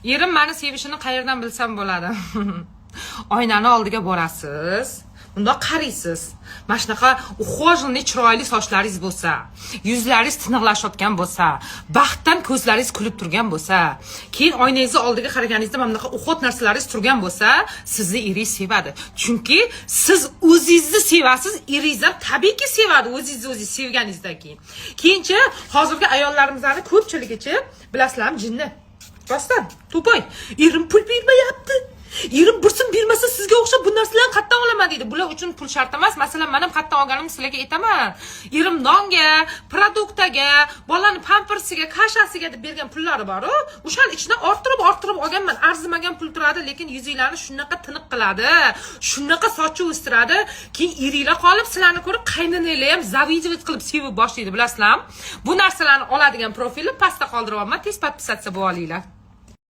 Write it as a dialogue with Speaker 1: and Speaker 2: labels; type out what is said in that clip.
Speaker 1: Erim meni sevishini qayerdan bilsam bo'ladi? Oynani oldiga borasiz. Bunda qaraysiz. Mana shunaqa ухоженный chiroyli sochlaringiz bo'lsa, yuzlaringiz tiniqlashayotgan bo'lsa, baxtdan ko'zlaringiz kulib turgan bo'lsa, keyin oynangizni oldiga qaraganingizda mana bunaqa uxot narsalaringiz turgan bo'lsa, sizni eringiz sevadi. Chunki siz o'zingizni sevasiz, eringiz ham tabiiyki sevadi o'zingizni sevganingizdan keyin. Keyinchi hozirgi ayollarimizning ko'pchiligicha bilasizlarmi, jinni. Rostdan, to'poy. Erim pul bermayapti. Erim bursin bermasa sizga o'xshab bu narsalarni qayerdan olaman deydi. Bular uchun pul shart emas. Masalan, men ham qayerdan olganimni sizlarga aytaman. Erim nonga, produktga, bolaning pampersiga, kashasiga deb bergan pullari bor-ku, o'shaning ichidan orttirib olganman. Arzimagan pul turadi, lekin yuzinglarni shunaqa tiniq qiladi, shunaqa sochi o'stiradi, keyin eringlar qolib sizlarni ko'rib qaynonanglar ham zavidovat qilib sevib boshlaydi, bilasizlarmi? Bu narsalarni oladigan profilni pastda qoldiraman. Tez podpisatsiya bo'lib olinglar.